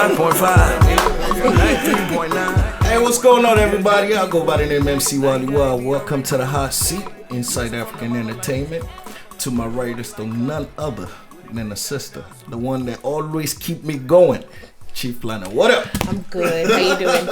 95.5, 93.9. Hey, what's going on, everybody? I go by the name MC Wallywa. Welcome to the hot seat inside African Entertainment. To my right is the none other than the sister, the one that always keep me going. Chief Planner, what up? I'm good. How you doing?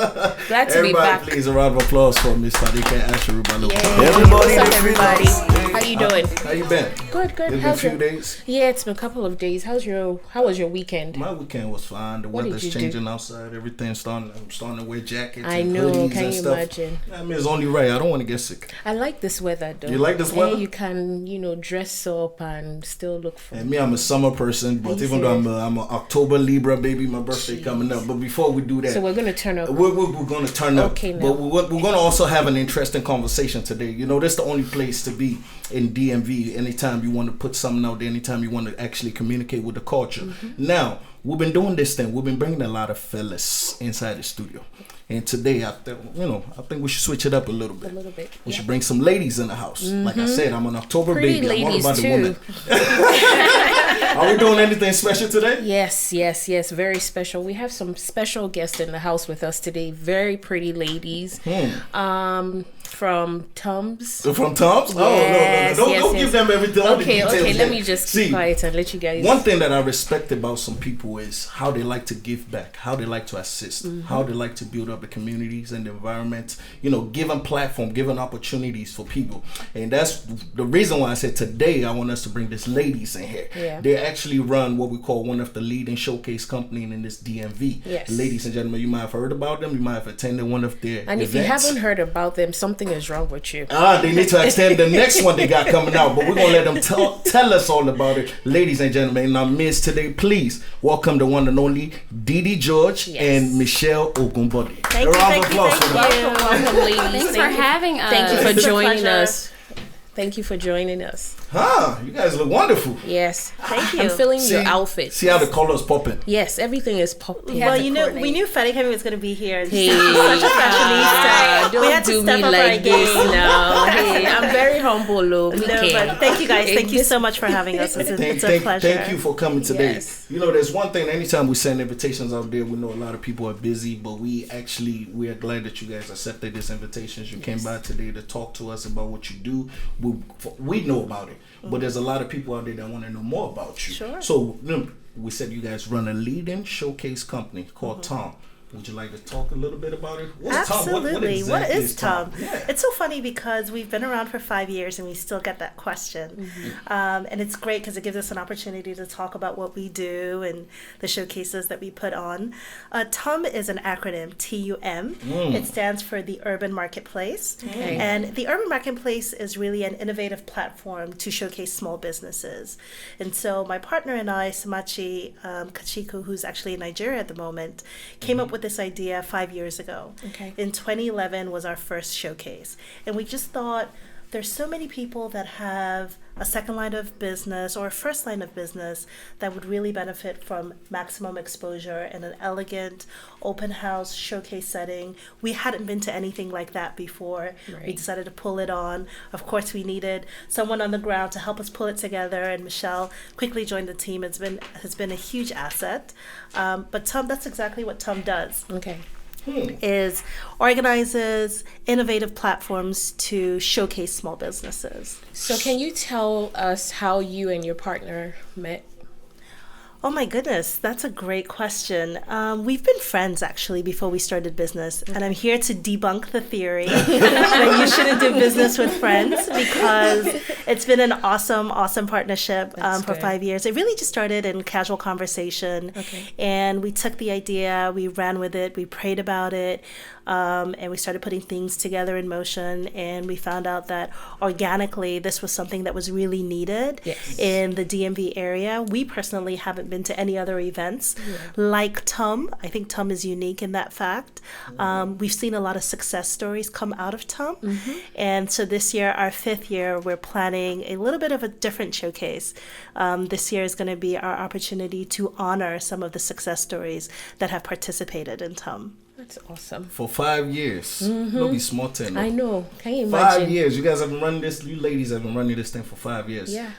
Glad to be back. Everybody, please, a round of applause for Miss Fadeke and Ashiru-Balogun. Everybody, what's up, everybody? How you doing? How you been? Good. It's been a few days. Yeah, it's been a couple of days. How was your weekend? My weekend was fine. The weather's changing outside. Everything's starting. I'm starting to wear jackets. I and know. hoodies Can and you stuff. imagine? I mean, it's only right. I don't want to get sick. I like this weather, though. You like this weather? Yeah, you can, dress up and still look for. And me, I'm a summer person, but even though I'm an October Libra baby, my birthday coming up. But before we do that, so we're gonna turn up. We're going to turn up. Okay, now. But we're going to also have an interesting conversation today. This is the only place to be in DMV. Anytime you want to put something out there, anytime you want to actually communicate with the culture. Mm-hmm. Now, we've been doing this thing. We've been bringing a lot of fellas inside the studio. And today, I think we should switch it up a little bit. We should bring some ladies in the house. Mm-hmm. Like I said, I'm an October Pretty baby. Ladies I'm all about too. the woman. Are we doing anything special today? Yes. Very special. We have some special guests in the house with us today. Very pretty ladies. From TUM's. From TUM's? Yes, no. Don't give them everything. Okay. Let me just keep quiet and let you guys. One thing that I respect about some people is how they like to give back, how they like to assist, how they like to build up the communities and the environment. Giving platform, giving opportunities for people, and that's the reason why I said today I want us to bring these ladies in here. Yeah. They actually run what we call one of the leading showcase companies in this DMV. Yes. Ladies and gentlemen, you might have heard about them. You might have attended one of their and events. if you haven't heard about them, something is wrong with you. They need to extend the next one they got coming out, but we're gonna let them tell us all about it. Ladies and gentlemen, in our midst today, please welcome the one and only DeeDee George and Michelle Ogunbode. Thank you. Welcome, ladies. Thanks for having us. Thank you for joining pleasure. us. Thank you for joining us. You guys look wonderful. Yes. Thank you. I'm feeling your outfit. See how the colors popping. Yes, everything is popping. Well, we knew Fadekemi was going to be here. Hey, such a fashionista. don't we had to do step me up like our this game. now. Hey, I'm very humble, though. But thank you guys. Thank you so much for having us. It's a pleasure. Thank you for coming today. Yes. There's one thing. Anytime we send invitations out there, we know a lot of people are busy, but we are glad that you guys accepted this invitation. You came by today to talk to us about what you do. We know about it, but there's a lot of people out there that want to know more about you. Sure. So we said you guys run a leading showcase company called TUM. Would you like to talk a little bit about it? What's Absolutely. TUM? What is TUM? Yeah. It's so funny because we've been around for 5 years and we still get that question. And it's great because it gives us an opportunity to talk about what we do and the showcases that we put on. TUM is an acronym, TUM. It stands for the Urban Marketplace. Okay. And the Urban Marketplace is really an innovative platform to showcase small businesses. And so my partner and I, Samachi Kachiku, who's actually in Nigeria at the moment, came up with this idea 5 years ago. Okay. In 2011 was our first showcase. And we just thought there's so many people that have a second line of business or a first line of business that would really benefit from maximum exposure in an elegant open house showcase setting. We hadn't been to anything like that before. Right. We decided to pull it on. Of course, we needed someone on the ground to help us pull it together, and Michelle quickly joined the team. Has been a huge asset. But TUM, that's exactly what TUM does. Okay. Is organizes innovative platforms to showcase small businesses. So can you tell us how you and your partner met? Oh my goodness, that's a great question. We've been friends actually before we started business, and I'm here to debunk the theory that you shouldn't do business with friends, because it's been an awesome partnership for 5 years. It really just started in casual conversation, and we took the idea, we ran with it, we prayed about it, and we started putting things together in motion, and we found out that organically this was something that was really needed in the DMV area. We personally haven't been to any other events like TUM. I think TUM is unique in that fact. We've seen a lot of success stories come out of TUM. And so this year, our 5th year, we're planning a little bit of a different showcase. This year is going to be our opportunity to honor some of the success stories that have participated in TUM. That's awesome. For 5 years. It'll be small 10. I know. Can you imagine? 5 years. You guys have been running this. You ladies have been running this thing for 5 years. Yeah.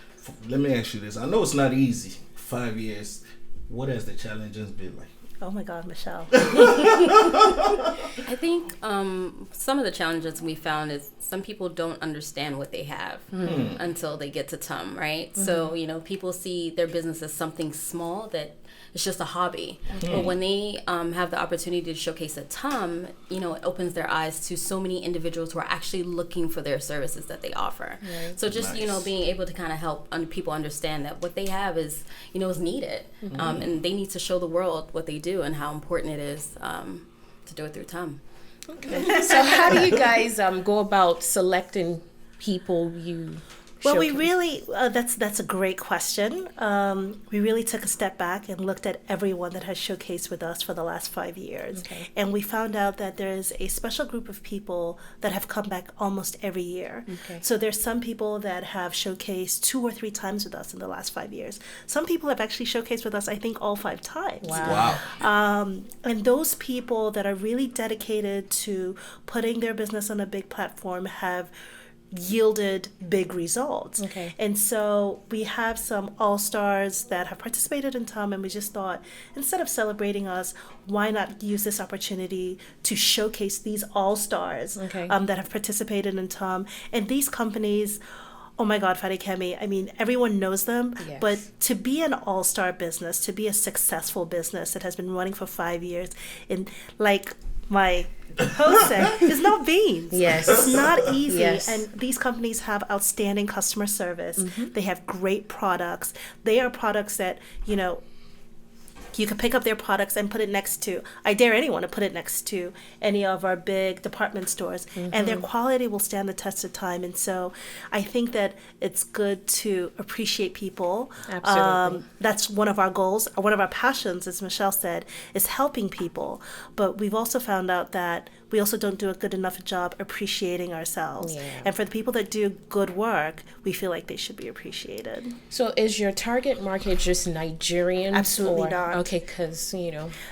Let me ask you this. I know it's not easy. 5 years. What has the challenges been like? Oh my God, Michelle. I think some of the challenges we found is some people don't understand what they have until they get to TUM, right? So, people see their business as something small that it's just a hobby. But when they have the opportunity to showcase at TUM, it opens their eyes to so many individuals who are actually looking for their services that they offer. Right. So just, being able to kind of help people understand that what they have is, is needed. And they need to show the world what they do and how important it is to do it through TUM. Okay. So how do you guys go about selecting people you Well, we really, that's a great question. We really took a step back and looked at everyone that has showcased with us for the last 5 years. Okay. And we found out that there is a special group of people that have come back almost every year. Okay. So there's some people that have showcased 2 or 3 times with us in the last 5 years. Some people have actually showcased with us, I think, all 5 times. Wow. And those people that are really dedicated to putting their business on a big platform have yielded big results. Okay. And so we have some all-stars that have participated in TUM, and we just thought, instead of celebrating us, why not use this opportunity to showcase these all-stars that have participated in TUM. And these companies, oh my God, Fadekemi, I mean, everyone knows them, but to be an all-star business, to be a successful business that has been running for 5 years, in like my host said, is no beans. Yes. It's not easy. Yes. And these companies have outstanding customer service. Mm-hmm. They have great products. They are products that, you can pick up their products and put it next to, I dare anyone to put it next to any of our big department stores, and their quality will stand the test of time. And so I think that it's good to appreciate people. Absolutely. That's one of our goals. One of our passions, as Michelle said, is helping people. But we've also found out that we also don't do a good enough job appreciating ourselves. Yeah. And for the people that do good work, we feel like they should be appreciated. So is your target market just Nigerian? Absolutely not. Okay, because,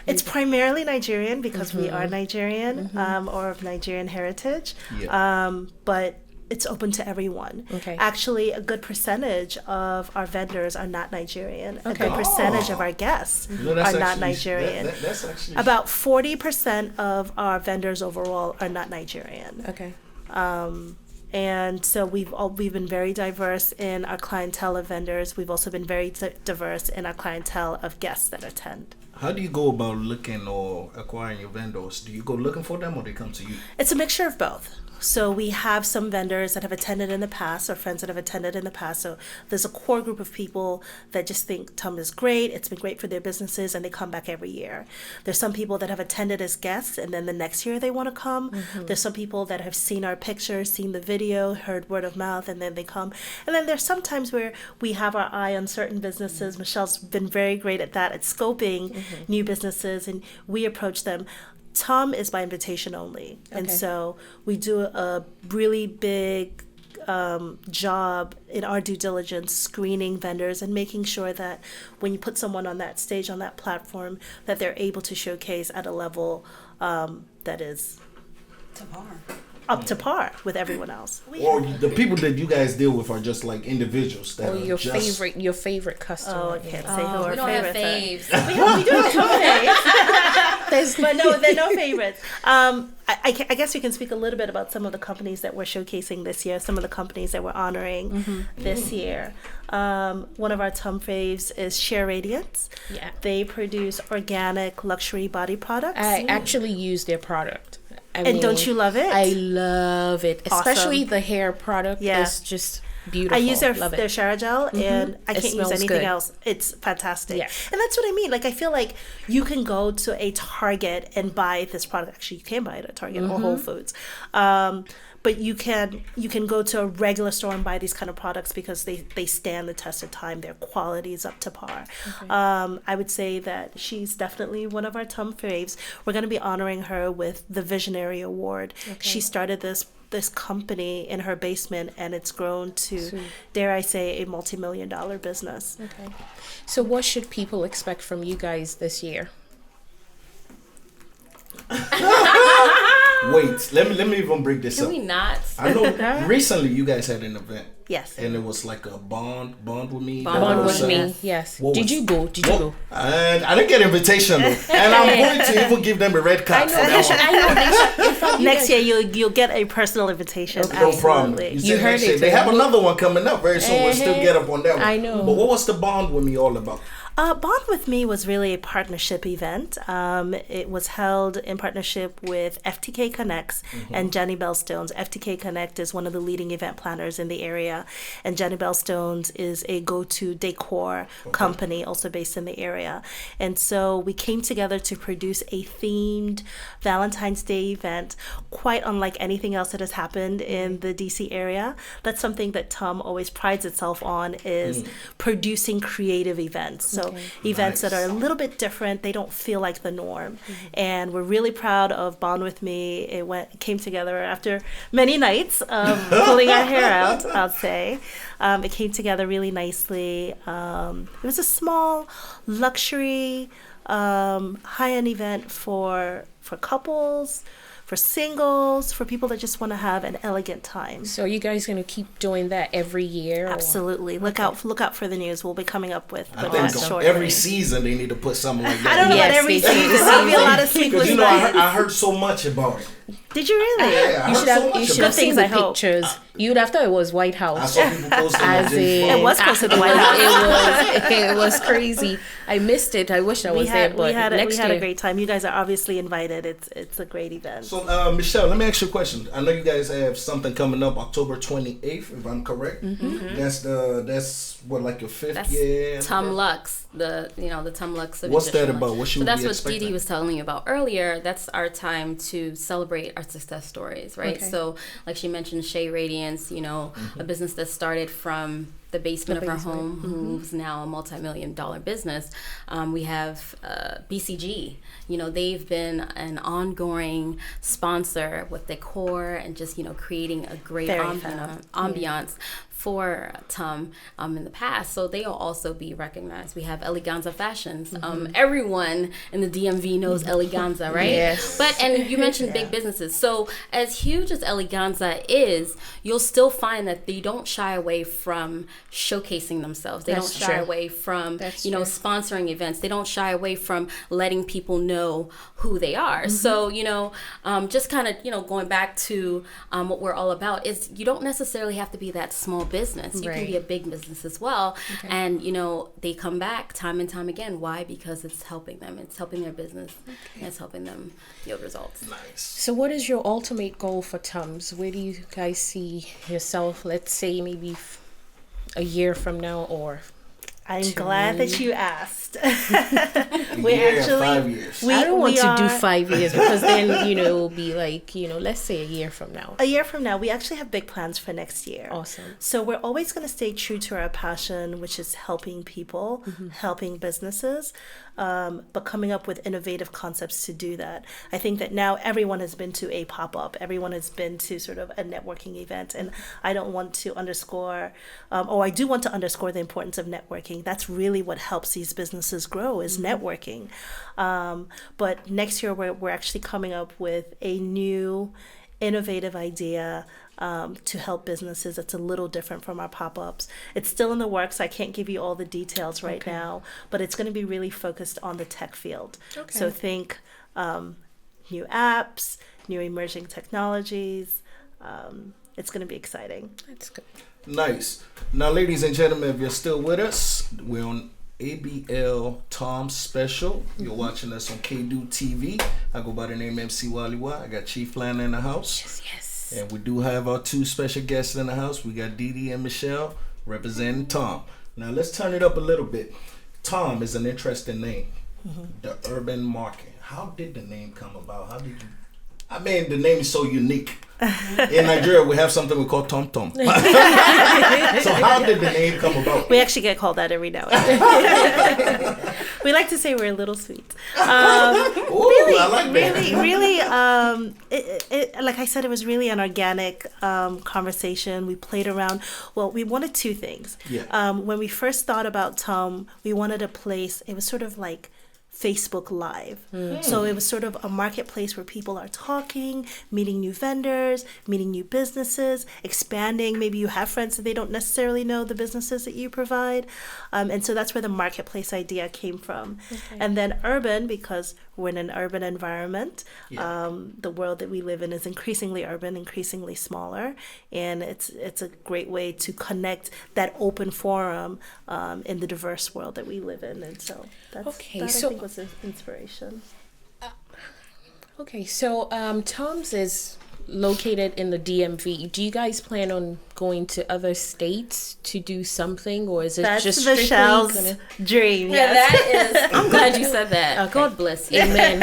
it's primarily Nigerian because we are Nigerian or of Nigerian heritage. Yeah. But it's open to everyone. Okay. Actually, a good percentage of our vendors are not Nigerian. Okay. A good percentage of our guests are not Nigerian. That's actually about 40% of our vendors overall are not Nigerian. Okay. And so we've been very diverse in our clientele of vendors. We've also been very diverse in our clientele of guests that attend. How do you go about looking or acquiring your vendors? Do you go looking for them or they come to you? It's a mixture of both. So we have some vendors that have attended in the past or friends that have attended in the past. So there's a core group of people that just think TUM is great. It's been great for their businesses and they come back every year. There's some people that have attended as guests and then the next year they want to come. Mm-hmm. There's some people that have seen our pictures, seen the video, heard word of mouth, and then they come. And then there's some times where we have our eye on certain businesses. Mm-hmm. Michelle's been very great at that, at scoping new businesses, and we approach them. TUM is by invitation only. Okay. And so we do a really big job in our due diligence screening vendors and making sure that when you put someone on that stage, on that platform, that they're able to showcase at a level that is to par. Up to par with everyone else. Or the people that you guys deal with are just like individuals that your favorite customer. Oh, I can't say who our we don't have faves. we do have some faves. But no, there are no favorites. I guess we can speak a little bit about some of the companies that we're showcasing this year, some of the companies that we're honoring this year. One of our TUM faves is Share Radiance. Yeah. They produce organic luxury body products. I actually use their product. And don't you love it? I love it. Awesome. Especially the hair product is just beautiful. I use their shower gel and I can't use anything else. It's fantastic. Yeah. And that's what I mean. Like, I feel like you can go to a Target and buy this product. Actually, you can buy it at Target or Whole Foods. But you can go to a regular store and buy these kind of products because they stand the test of time. Their quality is up to par. Okay. I would say that she's definitely one of our TUM faves. We're going to be honoring her with the Visionary Award. Okay. She started this company in her basement and it's grown to, dare I say, a multi-million-dollar business. Okay. So what should people expect from you guys this year? Wait, let me even break this Can up. we not? I know recently you guys had an event. Yes. And it was like a bond with me. Bond with me. Yes. Did you go? Did you go? I didn't get an invitation though, and I'm going to even give them a red card. Next year you'll get a personal invitation. Okay. No problem. You heard it. They have another one coming up very soon. We'll still get up on that one. I know. But what was the Bond with me all about? Bond with Me was really a partnership event. It was held in partnership with FTK Connects and Jenny Bellstones. FTK Connect is one of the leading event planners in the area, and Jenny Bellstones is a go-to decor company also based in the area. And so we came together to produce a themed Valentine's Day event, quite unlike anything else that has happened in the DC area. That's something that TUM always prides itself on, is producing creative events. So events that are a little bit different, they don't feel like the norm. And we're really proud of Bond with Me. It came together after many nights pulling our hair out, I'll say. It came together really nicely. It was a small luxury high-end event for couples, for singles, for people that just want to have an elegant time. So are you guys going to keep doing that every year? Absolutely. Look out for the news. We'll be coming up with I that think shortly. every season they need to put something like that. I don't know about every season. There'll be a lot of sleepless nights. I heard so much about it. Did you really? Yeah, You should have seen things, the I hope. pictures. You'd have thought it was White I House. saw people posting on It was posted to the White House. It was crazy. I missed it. I wish I was there, but we had next a year. great time. You guys are obviously invited. It's a great event. So, Michelle, let me ask you a question. I know you guys have something coming up October 28th, if I'm correct. That's what, like your fifth year? TUM Luxe, the TUM Luxe. What's that about? What should we that's be what expecting? DeeDee was telling you about earlier. That's our time to celebrate our success stories, right? Okay. So, like she mentioned, Shea Radiance, a business that started from the basement of our home, who's now a multi-million-dollar business. We have BCG. They've been an ongoing sponsor with decor and just creating a great ambiance for TUM in the past, so they'll also be recognized. We have Eleganza Fashions. Everyone in the DMV knows Eleganza, right? Yes. And you mentioned big businesses. So as huge as Eleganza is, you'll still find that they don't shy away from showcasing themselves. They don't shy away from sponsoring events. They don't shy away from letting people know who they are. So just kind of going back to what we're all about is you don't necessarily have to be that small business. You can be a big business as well. Okay. And they come back time and time again. Why? Because it's helping them. It's helping their business. And it's helping them yield results. Nice. So what is your ultimate goal for TUMS? Where do you guys see yourself, let's say maybe a year from now, or I'm glad that you asked. We're actually 5 years. I don't want to do 5 years because then it will be like let's say a year from now. A year from now, we actually have big plans for next year. Awesome. So we're always going to stay true to our passion, which is helping people, helping businesses, but coming up with innovative concepts to do that. I think that now everyone has been to a pop-up, everyone has been to sort of a networking event, and I don't want to underscore, I do want to underscore the importance of networking. That's really what helps these businesses grow, is networking. But next year we're actually coming up with a new innovative idea to help businesses. It's a little different from our pop-ups. It's still in the works. I can't give you all the details right now, but it's going to be really focused on the tech field. Okay. So think new apps, new emerging technologies. It's going to be exciting. That's good. Nice. Now, ladies and gentlemen, if you're still with us, we're on ABL TUM Special. You're watching us on KDO TV. I go by the name MC Wallywa. I got Chief Planner in the house. Yes. And we do have our two special guests in the house. We got DeeDee and Michelle representing TUM. Now, let's turn it up a little bit. TUM is an interesting name. The urban market. How did the name come about? How did you... I mean, the name is so unique. In Nigeria, we have something we call Tom Tom. So how did the name come about? We actually get called that every now and then. We like to say we're a little sweet. Really, I like that. Really, like I said, it was really an organic conversation. We played around. Well, we wanted two things. Yeah. When we first thought about TUM, we wanted a place, it was sort of like Facebook Live. So it was sort of a marketplace where people are talking, meeting new vendors, meeting new businesses, expanding. Maybe you have friends that they don't necessarily know the businesses that you provide. And so that's where the marketplace idea came from. Okay. And then urban, because we're in an urban environment, the world that we live in is increasingly urban, increasingly smaller. And it's a great way to connect that open forum in the diverse world that we live in. And so that I think was the inspiration. So TUM's is located in the DMV. Do you guys plan on going to other states to do something, or is it just strictly Michelle's dream? Yeah, that is. I'm glad you said that. Okay. God bless you. Amen.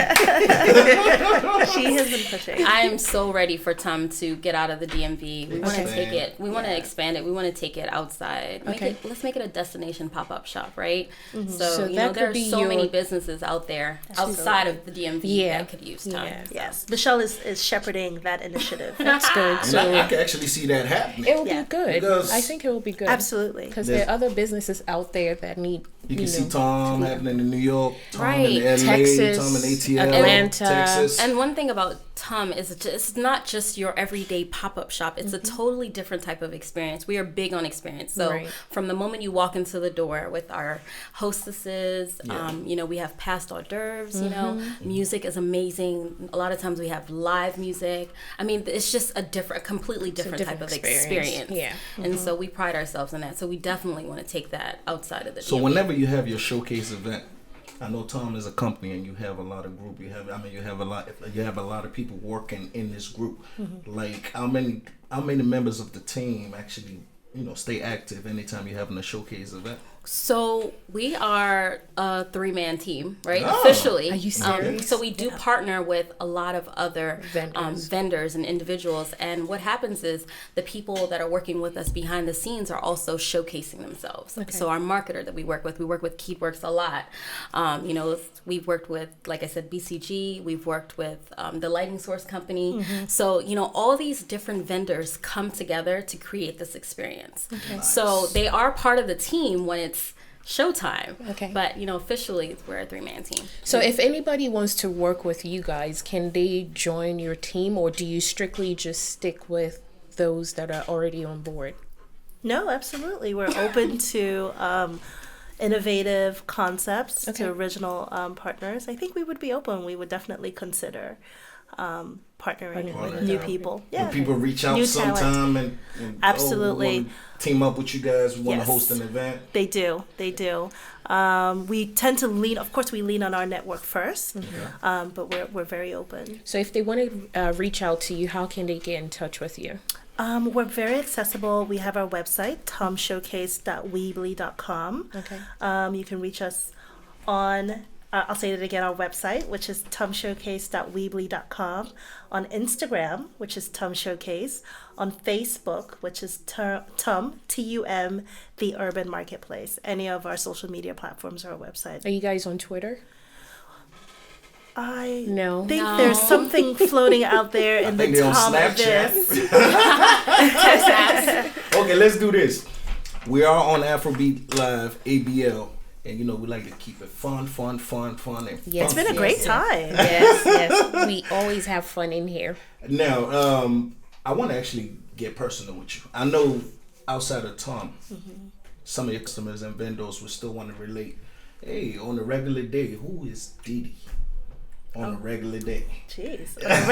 She has been pushing. I am so ready for TUM to get out of the DMV. We want to take it. We want to expand it. We want to take it outside. Let's make it a destination pop-up shop, right? Mm-hmm. So you know, there are so many businesses out there outside of the DMV that could use TUM. Yes, Michelle is shepherding that initiative. That's good. And I can actually see that happening. It will be good. Because I think it will be good. Absolutely. Because there are other businesses out there that need. You can see TUM happening in New York, TUM in LA, Texas, TUM in ATL, Atlanta, Texas. And one thing about TUM is it's not just your everyday pop-up shop. It's a totally different type of experience. We are big on experience. So from the moment you walk into the door with our hostesses, you know, we have past hors d'oeuvres, you know, music is amazing. A lot of times we have live music. I mean, it's just a completely different type of experience. Yeah. And so we pride ourselves in that. So we definitely want to take that outside of the So DMV. whenever you have your showcase event, I know TUM is a company and you have a lot of group. You have a lot of people working in this group. Like how many members of the team actually, you know, stay active anytime you're having a showcase event? So we are a 3-man team, right? Officially. Are you serious? So we do partner with a lot of other vendors and individuals. And what happens is the people that are working with us behind the scenes are also showcasing themselves. Okay. So our marketer that we work with KeyWorks a lot. You know, we've worked with, like I said, BCG. We've worked with the lighting source company. So, you know, all these different vendors come together to create this experience. Okay. Nice. So they are part of the team when it's showtime. Okay. But, you know, officially we're a 3-man team. So if anybody wants to work with you guys, can they join your team, or do you strictly just stick with those that are already on board? No, absolutely. We're open to innovative concepts, to original partners. I think we would be open. We would definitely consider partnering with new people. Yeah. When people reach out sometime and absolutely we team up with you guys, we want to host an event. They do. We tend to lean, of course, we lean on our network first, but we're very open. So if they want to reach out to you, how can they get in touch with you? We're very accessible. We have our website, tumshowcase.weebly.com. Okay. You can reach us on, I'll say it again, our website, which is tumshowcase.weebly.com, on Instagram, which is TUM Showcase, on Facebook, which is TUM, T-U-M, The Urban Marketplace. Any of our social media platforms or our website. Are you guys on Twitter? I think there's something floating out there in the TUM abyss. Okay, let's do this. We are on AfroBeat Live, ABL. And you know, we like to keep it fun. And it's been a great time. Yes. We always have fun in here. Now, I want to actually get personal with you. I know outside of TUM, some of your customers and vendors will still want to relate. Hey, on a regular day, who is DeeDee? On a regular day. Jeez. On a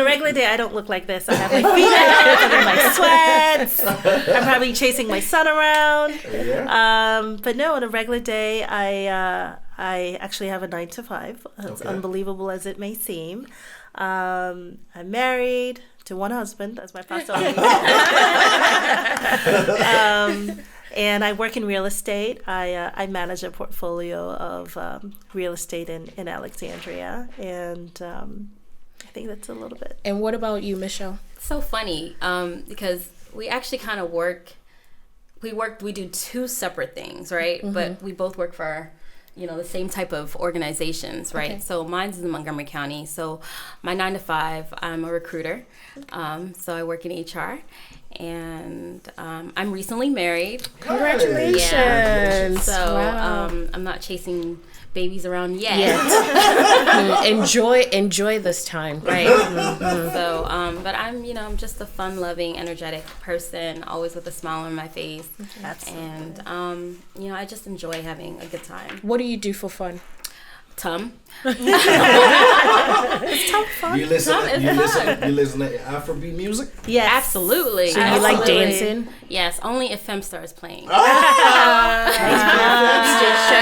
regular day, I don't look like this. I have my feet out, I'm in my sweats. I'm probably chasing my son around. Yeah. But no, on a regular day, I actually have a 9 to 5. As unbelievable as it may seem. I'm married to one husband, as my pastor always said. And I work in real estate. I manage a portfolio of real estate in Alexandria. And I think that's a little bit. And what about you, Michelle? It's so funny because we actually kind of we do 2 separate things, right? But we both work for, you know, the same type of organizations, right? Okay. So mine's in Montgomery County. So my 9 to 5, I'm a recruiter. So I work in HR. and I'm recently married. Congratulations. Yeah. So Wow. I'm not chasing babies around yet. enjoy this time. Right. So, but I'm just a fun-loving, energetic person, always with a smile on my face. And I just enjoy having a good time. What do you do for fun? TUM. It's TUM fun. You listen to AfroBeat music? Yes. Absolutely. So you like dancing? Yes, only if Femstar is playing. Shout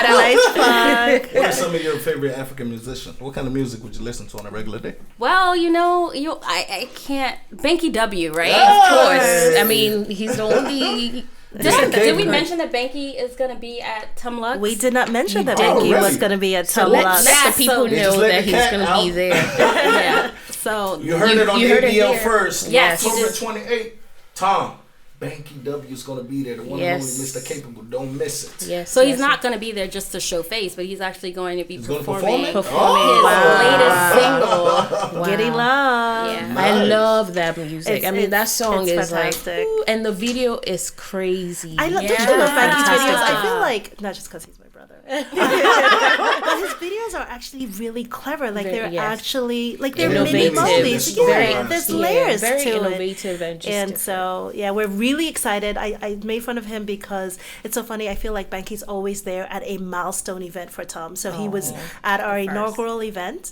out. Nice plug. What are some of your favorite African musicians? What kind of music would you listen to on a regular day? Well, I can't. Banky W, right? Of course. I mean, he's the only... Did we mention that Banky is going to be at TUM Luxe? We did not mention that Oh, Banky really? was going to be at So TUM let Luxe. the people know that he's going to be there. Yeah. So You heard it on you heard it ABL here. first. Yes, you October did. 28th. Tom, Banky W is going to be there. The one and only Yes. Mr. Capable. Don't miss it. Yes. So he's not going to be there just to show face, but he's actually going to be He's going to performing perform his it? Oh. latest single. Wow. Giddy Love. Yeah. I love that music. I mean, that song it's is fantastic. like, ooh, and the video is crazy. I love. Don't you love Banky's Fantastic. videos? I feel like not just because he's my brother, but his videos are actually really clever. Like they're Yes. actually like they're Innovative. mini Innovative. moldies. Very- Yeah, there's layers very to it. innovative and just And different. so, yeah, we're really excited. I made fun of him because it's so funny. I feel like Banky's always there at a milestone event for TUM. So he was at our inaugural event,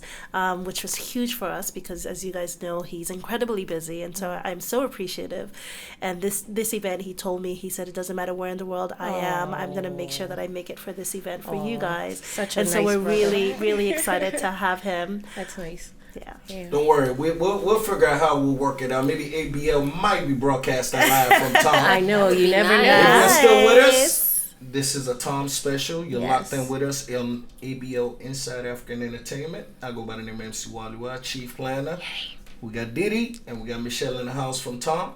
which was huge for us because, as you guys know, he's incredibly busy. And so I'm so appreciative. And this event, he told me, he said, it doesn't matter where in the world I am. I'm going to make sure that I make it for this event for you guys. Such a and so nice we're brother. really, really excited to have him. That's nice. Yeah. Yeah. Don't worry. We'll figure out how we'll work it out. Maybe ABL might be broadcasting live from Tom. I know, you never If know. you're still with us, Nice. this is a Tom special. You're Yes. locked in with us on ABL Inside African Entertainment. I go by the name of MC Wallywa, Chief Planner. We got DeeDee and we got Michelle in the house from Tom.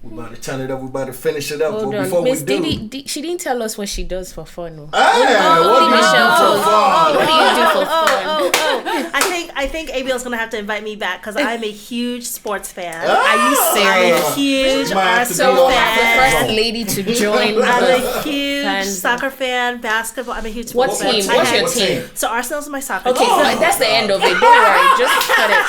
We're about to turn it up. We're about to finish it up. Hold but on. before Miss we do, DeeDee, she didn't tell us what she does for fun. hey, what do you Michelle, do for fun? What do you do for fun? I think ABL's gonna have to invite me back because I'm a huge sports fan. Are you I'm serious? a huge Might have to So be on the that. first lady to join. I'm the a huge fans. soccer fan, basketball. I'm a huge What sports team? fan. What's your What team? team? So Arsenal's my soccer Okay, team. so that's the end of it. Don't worry. Just cut it.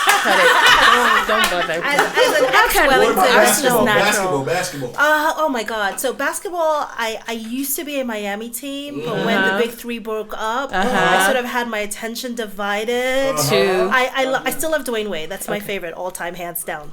Don't bother. As an ex-Wellington, What about it's just natural. Basketball. Oh my God! So basketball, I used to be a Miami team, but when the big three broke up, I sort of had my attention divided. I still love Dwayne Wade. That's my favorite all-time, hands down.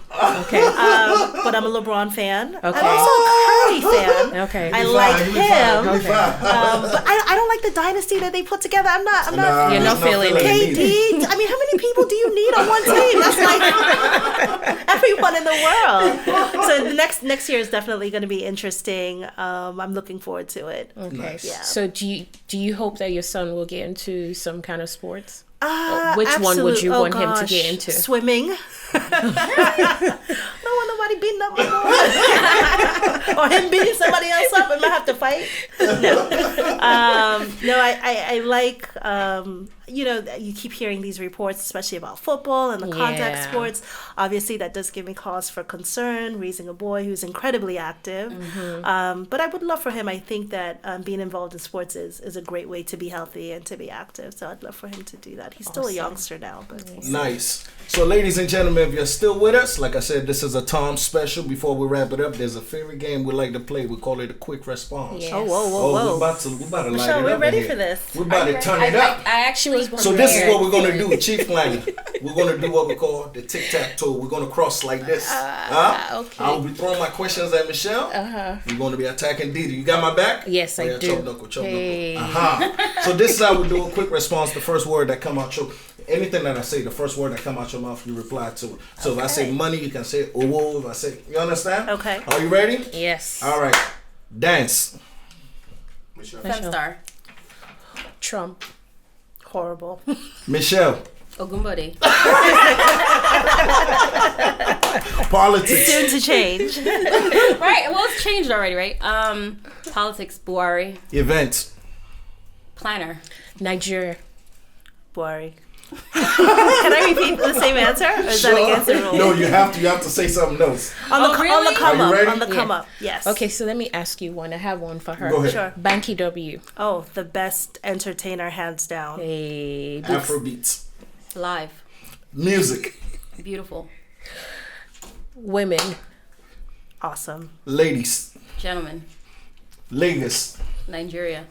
Okay. But I'm a LeBron fan. Okay. I'm also a Curry fan. Okay. I like him. Okay. But I don't like the dynasty that they put together. I'm not. You're not feeling it. KD. I mean, how many people do you need on one team? That's like everyone in the world. So the next year is definitely going to be interesting. I'm looking forward to it. Okay. Nice. Yeah. So do you hope that your son will get into some kind of sports? Which Absolute- one would you want him to gosh. get into? Swimming. I don't want nobody beating up my boy. Or him beating somebody else up and I have to fight. No. I like, you keep hearing these reports, especially about football and the contact Yeah. sports. Obviously, that does give me cause for concern, raising a boy who's incredibly active. But I would love for him. I think that being involved in sports is a great way to be healthy and to be active. So I'd love for him to do that. He's still a youngster now, but we'll see. Nice. So, ladies and gentlemen, if you're still with us, like I said, this is a Tom special. Before we wrap it up, there's a favorite game we like to play. We call it a quick response. Yes. Oh, whoa, Oh, whoa, we're whoa. about to light Michelle, it we're up. ready in here. for this. We're about to turn it up. I actually was So this is what we're prepared. gonna do, Chief Planner. We're gonna do what we call the tic-tac-toe. We're gonna cross like this. Okay. I'll be throwing my questions at Michelle. You're gonna be attacking DeeDee. You got my back? Yes, I do. Choke knuckle, Hey. knuckle. So this is how we do a quick response. The first word that come out your anything that I say, the first word that come out your mouth, you reply to it. So if I say money, you can say oh. If I say, you understand? Okay. Are you ready? Yes. All right. Dance. Femstar. Trump. Horrible. Michelle. Ogumbode. Politics. Soon to change. Right. Well, it's changed already, right? Politics. Buhari. Events. Planner. Nigeria. Buhari. Can I repeat the same answer? Or is that against the rules? No, you have to say something else. On the come Are you up. ready? On the come up. Yes. Okay, so let me ask you one. I have one for her. Go ahead. Sure. Banky W. Oh, the best entertainer, hands down. Hey, AfroBeat. Live. Music. Beautiful. women. Awesome. Ladies. Gentlemen. Lagos. Nigeria.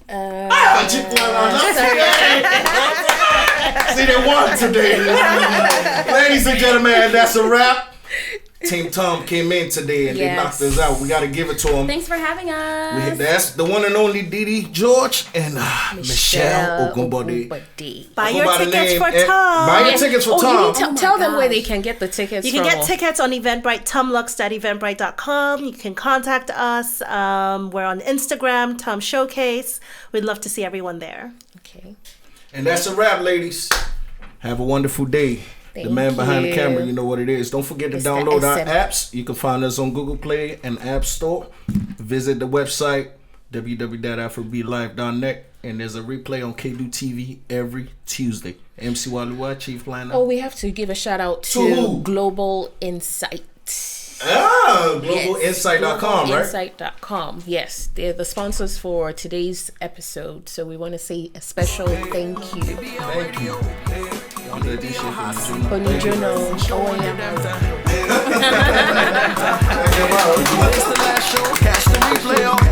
See, they won today. Ladies and gentlemen, that's a wrap. Team TUM came in today and they knocked us out. We got to give it to them. Thanks for having us. That's the one and only DeeDee George and Michelle Ogunbode. Buy your tickets for TUM. Buy your tickets for TUM. Tell them where they can get the tickets. You can get tickets on Eventbrite, tumlux.eventbrite.com. You can contact us. We're on Instagram, TUM Showcase. We'd love to see everyone there. Okay. And that's a wrap, ladies. Have a wonderful day. The man behind the camera, you know what it is. Don't forget to download our apps. You can find us on Google Play and App Store. Visit the website, www.afrobeatlive.net. And there's a replay on KDU TV every Tuesday. MC Wallywa, Chief Liner. Oh, we have to give a shout out to Global Insight. GlobalInsight.com, right? Insight.com. Yes, they're the sponsors for today's episode. So we want to say a special thank you. Thank you.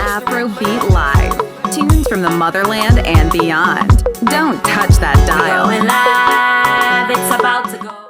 AfroBeat Live. Tunes from the motherland and beyond. Don't touch that dial. Going live, it's about to go.